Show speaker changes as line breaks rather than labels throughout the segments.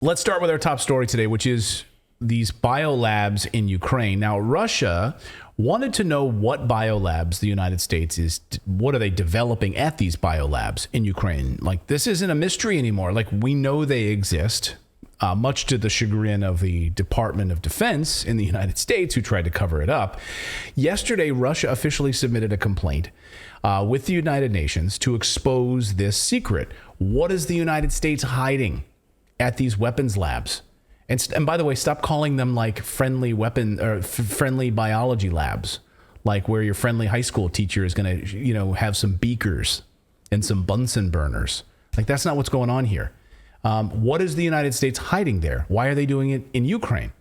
Let's start with our top story today, which is these biolabs in Ukraine. Now, Russia wanted to know what biolabs the United States is, what are they developing at these biolabs in Ukraine? Like, this isn't a mystery anymore. Like, we know they exist, much to the chagrin of the Department of Defense in the United States, who tried to cover it up. Yesterday, Russia officially submitted a complaint with the United Nations to expose this secret. What is the United States hiding at these weapons labs? And by the way, stop calling them like friendly weapon or friendly biology labs, like where your friendly high school teacher is going to, have some beakers and some Bunsen burners. Like, that's not what's going on here. What is the United States hiding there? Why are they doing it in Ukraine?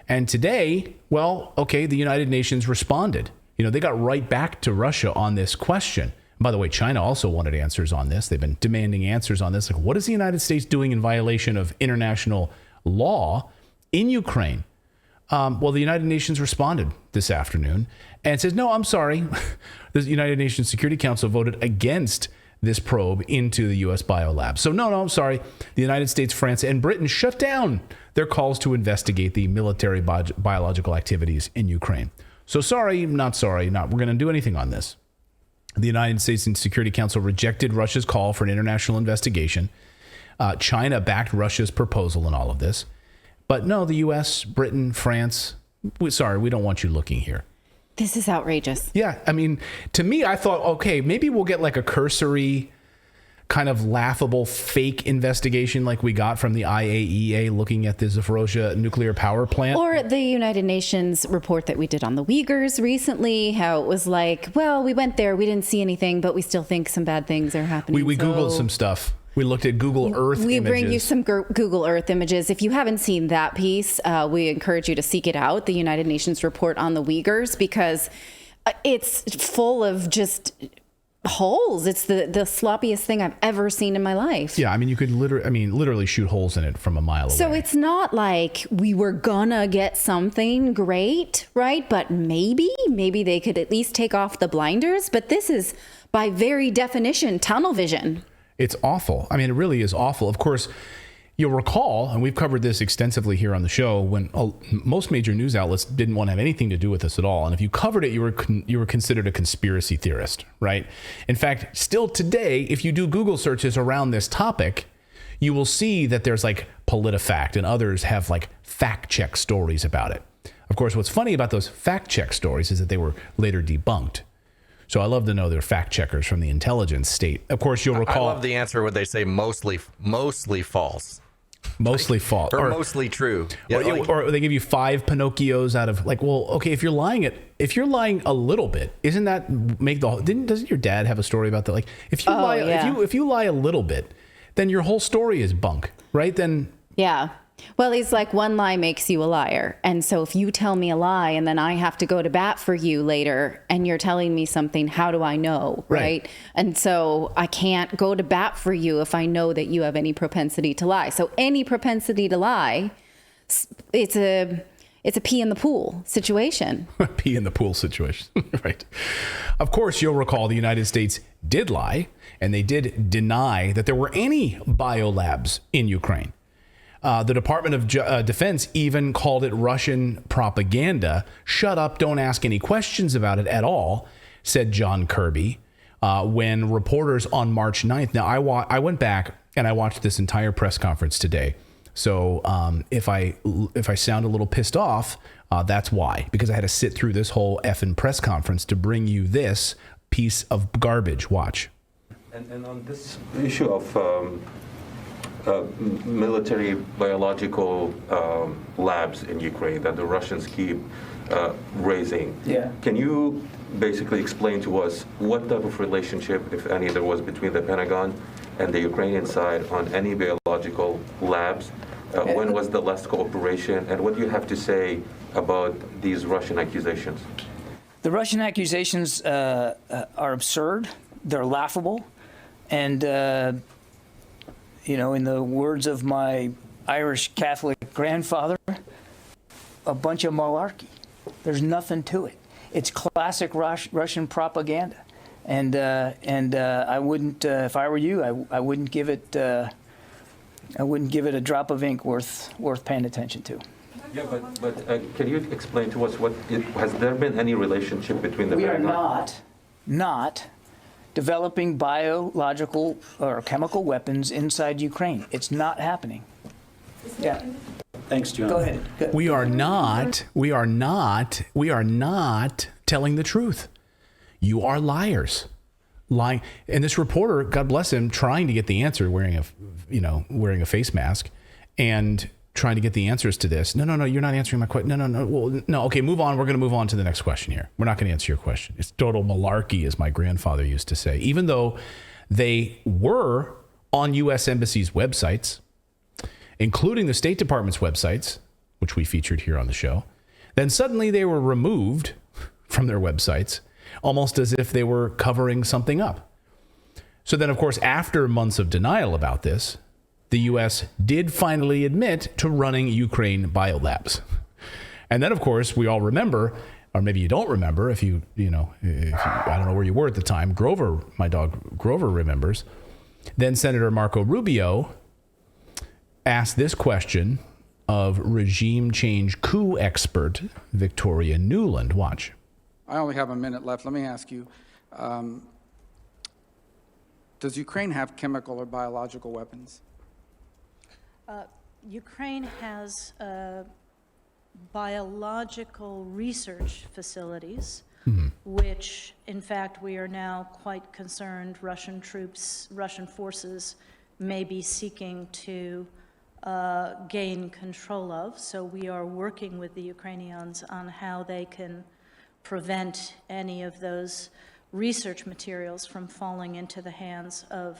And today, the United Nations responded. They got right back to Russia on this question. By the way, China also wanted answers on this. They've been demanding answers on this. Like, what is the United States doing in violation of international law in Ukraine? The United Nations responded this afternoon and says, no, I'm sorry. The United Nations Security Council voted against this probe into the U.S. biolab. So no, I'm sorry. The United States, France, and Britain shut down their calls to investigate the military biological activities in Ukraine. So sorry, not sorry, we're going to do anything on this. The United States Security Council rejected Russia's call for an international investigation. China backed Russia's proposal in all of this. But no, the U.S., Britain, France, we don't want you looking here.
This is outrageous.
Yeah, I mean, to me, I thought, okay, maybe we'll get like a cursory, kind of laughable fake investigation like we got from the IAEA looking at the Zaporozhye nuclear power plant.
Or the United Nations report that we did on the Uyghurs recently, how it was like, well, we went there, we didn't see anything, but we still think some bad things are happening.
We Googled some stuff. We looked at Google Earth images.
We bring you some Google Earth images. If you haven't seen that piece, we encourage you to seek it out, the United Nations report on the Uyghurs, because it's full of just holes. It's the sloppiest thing I've ever seen in my life.
Yeah, I mean, you could literally shoot holes in it from a mile away.
So it's not like we were gonna get something great, right? But maybe they could at least take off the blinders. But this is, by very definition, tunnel vision.
It's awful. I mean, it really is awful. Of course, you'll recall, and we've covered this extensively here on the show, when most major news outlets didn't want to have anything to do with this at all. And if you covered it, you were considered a conspiracy theorist, right? In fact, still today, if you do Google searches around this topic, you will see that there's like PolitiFact and others have like fact check stories about it. Of course, what's funny about those fact check stories is that they were later debunked. So I love to know they're fact checkers from the intelligence state. Of course, you'll recall.
I love the answer where they say mostly false.
Mostly false.
Or mostly true.
Yeah, or they give you 5 Pinocchios out of, like, well, okay, if you're lying a little bit, isn't that make the whole, doesn't your dad have a story about that? Like, if you lie a little bit, then your whole story is bunk, right? Then
yeah. Well, he's like, one lie makes you a liar. And so if you tell me a lie and then I have to go to bat for you later and you're telling me something, how do I know? Right. And so I can't go to bat for you if I know that you have any propensity to lie. So any propensity to lie, it's a pee in the pool situation.
Pee in the pool situation. Right. Of course, you'll recall the United States did lie, and they did deny that there were any biolabs in Ukraine. The Department of Defense even called it Russian propaganda. Shut up, don't ask any questions about it at all, said John Kirby, when reporters on March 9th. Now, I went back and I watched this entire press conference today. So if I sound a little pissed off, that's why. Because I had to sit through this whole effing press conference to bring you this piece of garbage. Watch.
And on this issue of military biological labs in Ukraine that the Russians keep raising. Yeah. Can you basically explain to us what type of relationship, if any, there was between the Pentagon and the Ukrainian side on any biological labs? When was the last cooperation? And what do you have to say about these Russian accusations?
The Russian accusations are absurd. They're laughable. And in the words of my Irish Catholic grandfather, a bunch of malarkey. There's nothing to it. It's classic Russian propaganda. And I wouldn't, if I were you, I wouldn't give it I wouldn't give it a drop of ink worth paying attention to.
Yeah, but can you explain to us has there been any relationship between the
We are
Pentagon?
not developing biological or chemical weapons inside Ukraine. It's not happening. Yeah.
Thanks, John.
Go ahead. Good.
We are not telling the truth. You are liars. Lying. And this reporter, God bless him, trying to get the answer, wearing a face mask and trying to get the answers to this. No, you're not answering my question. No. Well, no. Okay, move on. We're going to move on to the next question here. We're not going to answer your question. It's total malarkey, as my grandfather used to say. Even though they were on U.S. embassies' websites, including the State Department's websites, which we featured here on the show, then suddenly they were removed from their websites, almost as if they were covering something up. So then, of course, after months of denial about this, the U.S. did finally admit to running Ukraine biolabs. And then, of course, we all remember, or maybe you don't remember, if you I don't know where you were at the time, Grover, my dog Grover remembers, then Senator Marco Rubio asked this question of regime change coup expert Victoria Nuland. Watch.
I only have a minute left. Let me ask you, does Ukraine have chemical or biological weapons?
Ukraine has biological research facilities, which, in fact, we are now quite concerned Russian forces may be seeking to gain control of. So we are working with the Ukrainians on how they can prevent any of those research materials from falling into the hands of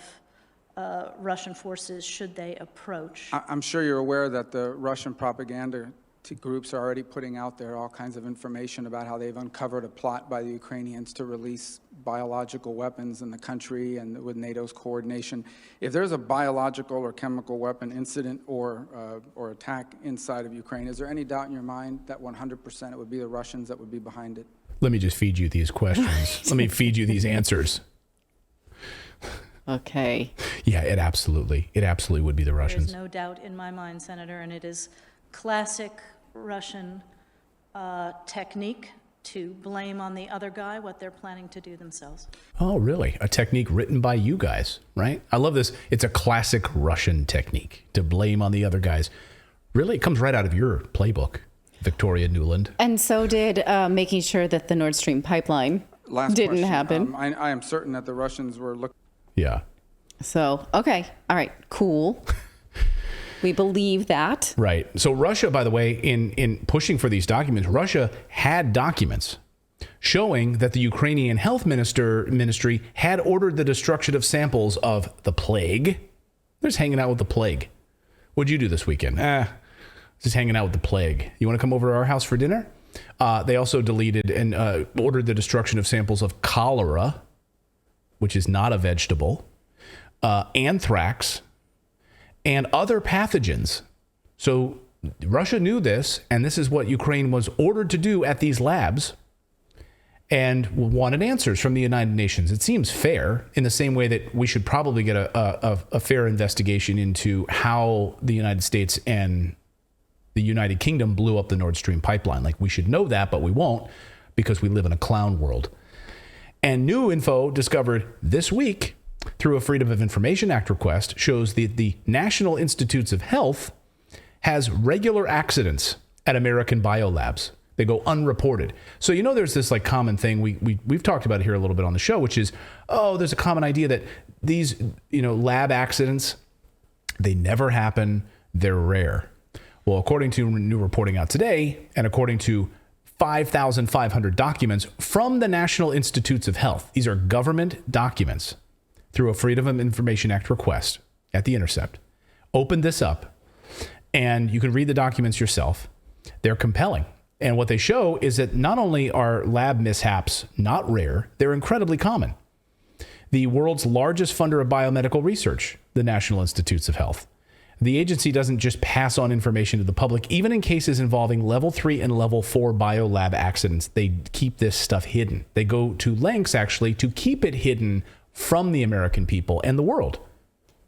Russian forces should they approach.
I'm sure you're aware that the Russian propaganda groups are already putting out there all kinds of information about how they've uncovered a plot by the Ukrainians to release biological weapons in the country and with NATO's coordination. If there's a biological or chemical weapon incident or attack inside of Ukraine, is there any doubt in your mind that 100% it would be the Russians that would be behind it?
Let me just feed you these questions. Let me feed you these answers.
Okay.
Yeah, it absolutely would be the Russians.
There's no doubt in my mind, Senator, and it is classic Russian technique to blame on the other guy what they're planning to do themselves.
Oh, really? A technique written by you guys, right? I love this. It's a classic Russian technique to blame on the other guys. Really, it comes right out of your playbook, Victoria Nuland.
And so did making sure that the Nord Stream pipeline didn't happen.
I am certain that the Russians were looking.
Yeah.
So, okay. All right. Cool. We believe that.
Right. So Russia, by the way, in pushing for these documents, Russia had documents showing that the Ukrainian health ministry had ordered the destruction of samples of the plague. They're just hanging out with the plague. What'd you do this weekend? Just hanging out with the plague. You want to come over to our house for dinner? They also deleted and ordered the destruction of samples of cholera, which is not a vegetable, anthrax, and other pathogens. So Russia knew this, and this is what Ukraine was ordered to do at these labs and wanted answers from the United Nations. It seems fair in the same way that we should probably get a fair investigation into how the United States and the United Kingdom blew up the Nord Stream pipeline. Like, we should know that, but we won't because we live in a clown world. And new info discovered this week through a Freedom of Information Act request shows that the National Institutes of Health has regular accidents at American biolabs. They go unreported. So, there's this like common thing. We've talked about it here a little bit on the show, which is, there's a common idea that these, lab accidents, they never happen. They're rare. Well, according to new reporting out today, and according to 5,500 documents from the National Institutes of Health, these are government documents through a Freedom of Information Act request at The Intercept. Open this up, and you can read the documents yourself. They're compelling. And what they show is that not only are lab mishaps not rare, they're incredibly common. The world's largest funder of biomedical research, the National Institutes of Health. The agency doesn't just pass on information to the public. Even in cases involving level 3 and level 4 biolab accidents, they keep this stuff hidden. They go to lengths, actually, to keep it hidden from the American people and the world.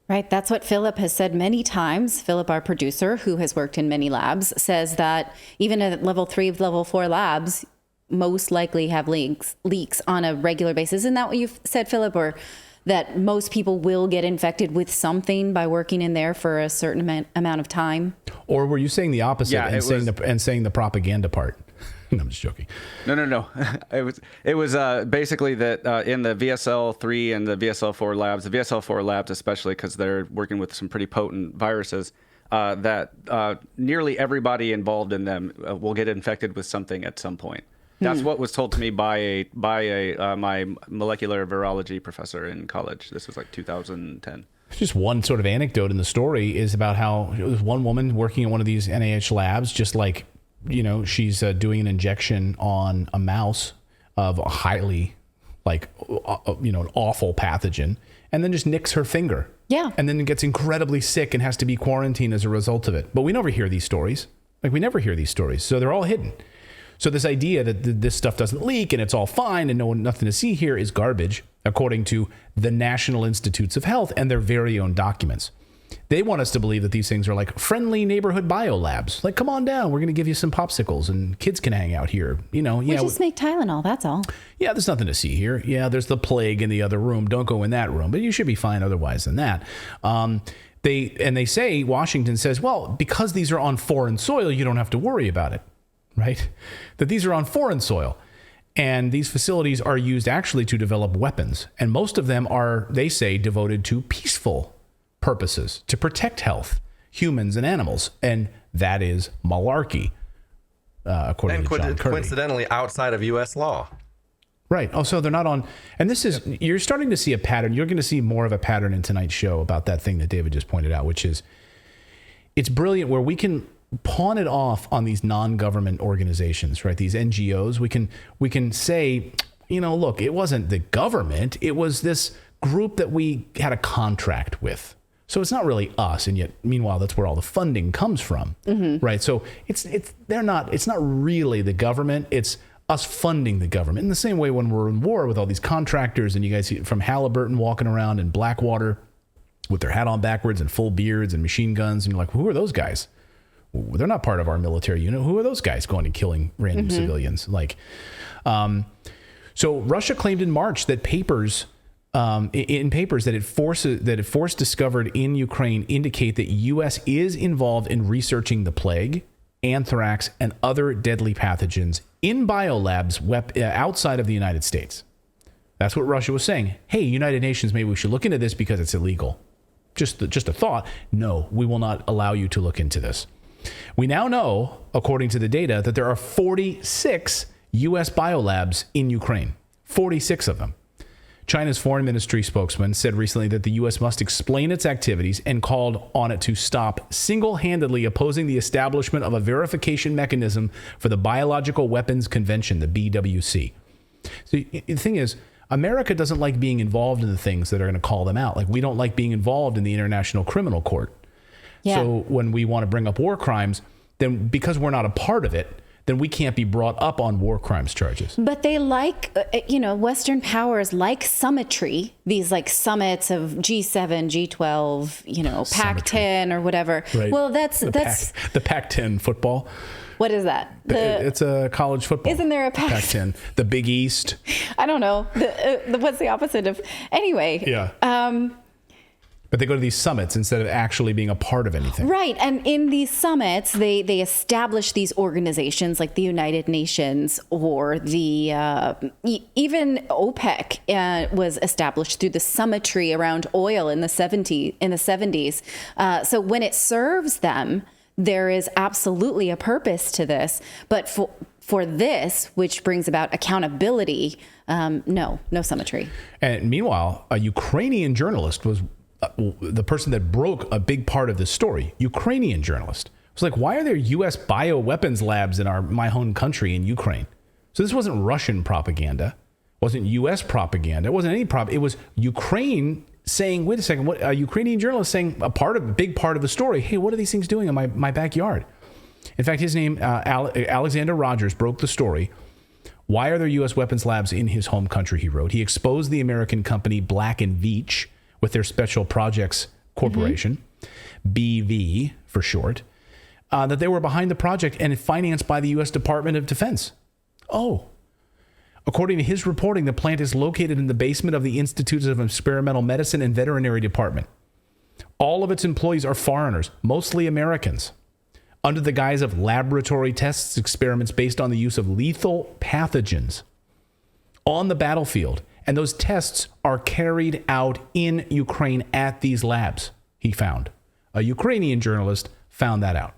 Right. That's what Philip has said many times. Philip, our producer, who has worked in many labs, says that even at level 3, level 4 labs, most likely have leaks on a regular basis. Isn't that what you've said, Philip? Or that most people will get infected with something by working in there for a certain amount of time?
Or were you saying the opposite
Yeah,
saying the propaganda part? No, I'm just joking.
No. It was basically that in the VSL-3 and the VSL-4 labs, the VSL-4 labs especially because they're working with some pretty potent viruses, that nearly everybody involved in them will get infected with something at some point. That's what was told to me by my molecular virology professor in college. This was like 2010.
Just one sort of anecdote in the story is about how it was one woman working in one of these NIH labs, just like, she's doing an injection on a mouse of a highly, an awful pathogen, and then just nicks her finger.
Yeah.
And then gets incredibly sick and has to be quarantined as a result of it. But we never hear these stories. We never hear these stories. So they're all hidden. So this idea that this stuff doesn't leak and it's all fine and nothing to see here is garbage, according to the National Institutes of Health and their very own documents. They want us to believe that these things are like friendly neighborhood biolabs. Like, come on down, we're going to give you some popsicles and kids can hang out here. We
just make Tylenol, that's all.
Yeah, there's nothing to see here. Yeah, there's the plague in the other room. Don't go in that room. But you should be fine otherwise than that. They say, Washington says, well, because these are on foreign soil, you don't have to worry about it, right? That these are on foreign soil. And these facilities are used actually to develop weapons. And most of them are, they say, devoted to peaceful purposes, to protect health, humans and animals. And that is malarkey, according to John Kirby.
Coincidentally outside of U.S. law.
Right. Oh, so they're not on. And this is, you're starting to see a pattern. You're going to see more of a pattern in tonight's show about that thing that David just pointed out, which is, it's brilliant where we can pawn it off on these non-government organizations, right? These NGOs. We can say, look, it wasn't the government. It was this group that we had a contract with. So it's not really us, and yet, meanwhile, that's where all the funding comes from, right? So it's not really the government. It's us funding the government. In the same way, when we're in war with all these contractors, and you guys see from Halliburton walking around in Blackwater with their hat on backwards and full beards and machine guns, and you're like, who are those guys? They're not part of our military unit. Who are those guys going and killing random civilians? So Russia claimed in March that papers that it forced discovered in Ukraine indicate that U.S. is involved in researching the plague, anthrax, and other deadly pathogens in biolabs outside of the United States. That's what Russia was saying. Hey, United Nations, maybe we should look into this because it's illegal. Just a thought. No, we will not allow you to look into this. We now know, according to the data, that there are 46 U.S. biolabs in Ukraine. 46 of them. China's foreign ministry spokesman said recently that the U.S. must explain its activities and called on it to stop single-handedly opposing the establishment of a verification mechanism for the Biological Weapons Convention, the BWC. So the thing is, America doesn't like being involved in the things that are going to call them out. Like, we don't like being involved in the International Criminal Court. Yeah. So when we want to bring up war crimes, then because we're not a part of it, then we can't be brought up on war crimes charges.
But they like, Western powers like summitry, these like summits of G7, G12, Pac-10 or whatever.
Right.
Well, that's
the Pac-10 football.
What is that?
It's a college football.
Isn't there a
Pac-10? The Big East.
I don't know. What's the opposite of? Anyway.
Yeah. But they go to these summits instead of actually being a part of anything. Right.
And in these summits, they establish these organizations like the United Nations or the even OPEC was established through the summitry around oil in the 70s. So when it serves them, there is absolutely a purpose to this. But for this, which brings about accountability, no summitry.
And meanwhile, a Ukrainian journalist was the person that broke a big part of this story. Ukrainian journalist was like, why are there U.S. bioweapons labs in my home country in Ukraine? So this wasn't Russian propaganda, wasn't U.S. propaganda, it wasn't any it was Ukraine saying, wait a second, what a Ukrainian journalist saying a big part of the story. Hey, what are these things doing in my backyard? In fact, his name, Alexander Rogers, broke the story. Why are there U.S. weapons labs in his home country, he wrote. He exposed the American company Black & Veatch with their special projects Corporation, BV for short, that they were behind the project and financed by the U.S. Department of Defense. Oh. According to his reporting, the plant is located in the basement of the Institutes of Experimental Medicine and Veterinary Department. All of its employees are foreigners, mostly Americans, under the guise of laboratory tests, experiments based on the use of lethal pathogens on the battlefield. And those tests are carried out in Ukraine at these labs, he found. A Ukrainian journalist found that out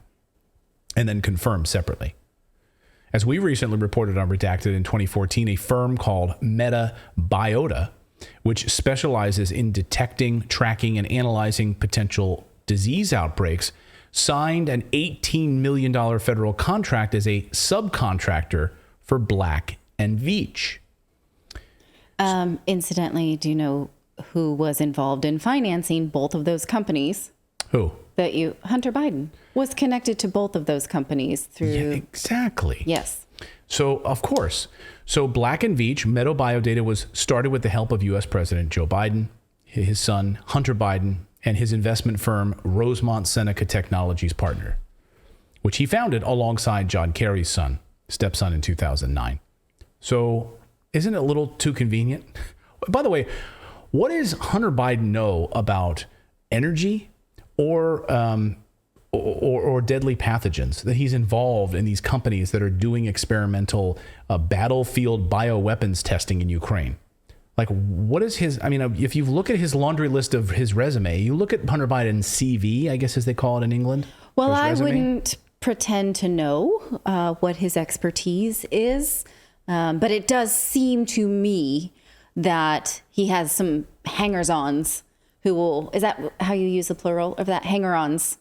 and then confirmed separately. As we recently reported on Redacted in 2014, a firm called Biolab, which specializes in detecting, tracking, and analyzing potential disease outbreaks, signed an $18 million federal contract as a subcontractor for Black & Veatch.
Incidentally, do you know who was involved in financing both of those companies?
Who?
Hunter Biden was connected to both of those companies through.
Yeah, exactly.
Yes.
So, of course. So Black & Veatch, Meadow Biodata, was started with the help of U.S. President Joe Biden, his son, Hunter Biden, and his investment firm, Rosemont Seneca Technologies Partner, which he founded alongside John Kerry's stepson in 2009. So isn't it a little too convenient? By the way, what does Hunter Biden know about energy or deadly pathogens, that he's involved in these companies that are doing experimental battlefield bioweapons testing in Ukraine? Like, what is his, I mean, if you look at his laundry list of his resume, you look at Hunter Biden's CV, I guess as they call it in England.
Well, I wouldn't pretend to know what his expertise is, but it does seem to me that he has some hangers-ons who will, is that how you use the plural of that? Hangers-ons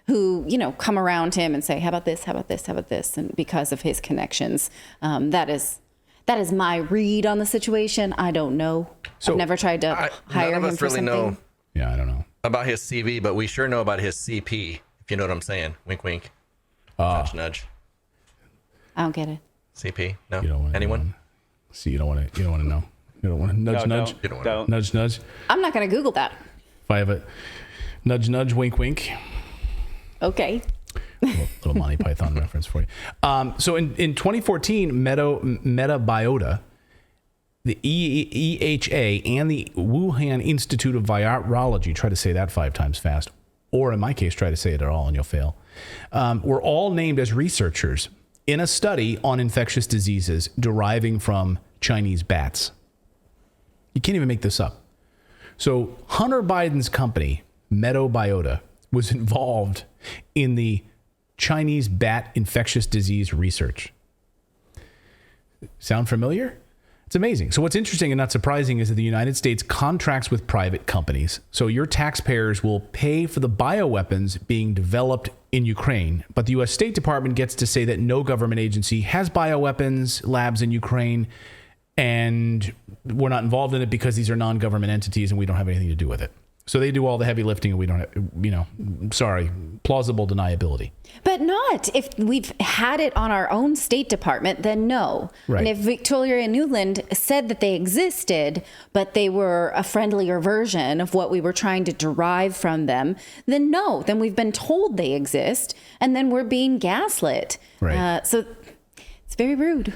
who, come around him and say, how about this, how about this, how about this? And because of his connections, that is my read on the situation. I don't know. So I've never tried to hire him for something. Know
I don't know
about his CV, but we sure know about his CP, if you know what I'm saying. Wink, wink. Nudge, nudge.
I don't get it.
CP? No. Anyone?
See, you don't want to know. You don't want to nudge, nudge.
You don't want to
nudge, nudge.
I'm not going to Google that.
If I have a nudge, nudge, wink, wink.
Okay.
Little Monty Python reference for you. So in 2014, Meta Biota, the EHA, and the Wuhan Institute of Virology, try to say that 5 times fast, or in my case, try to say it at all and you'll fail, were all named as researchers in a study on infectious diseases deriving from Chinese bats. You can't even make this up. So Hunter Biden's company, Meadow Biota, was involved in the Chinese bat infectious disease research. Sound familiar? It's amazing. So what's interesting and not surprising is that the United States contracts with private companies. So your taxpayers will pay for the bioweapons being developed in Ukraine, but the U.S. State Department gets to say that no government agency has bioweapons labs in Ukraine, and we're not involved in it because these are non-government entities and we don't have anything to do with it. So they do all the heavy lifting and we don't have, plausible deniability.
But not if we've had it on our own State Department, then no.
Right.
And if Victoria Nuland said that they existed, but they were a friendlier version of what we were trying to derive from them, then no. Then we've been told they exist and then we're being gaslit.
Right.
So it's very rude.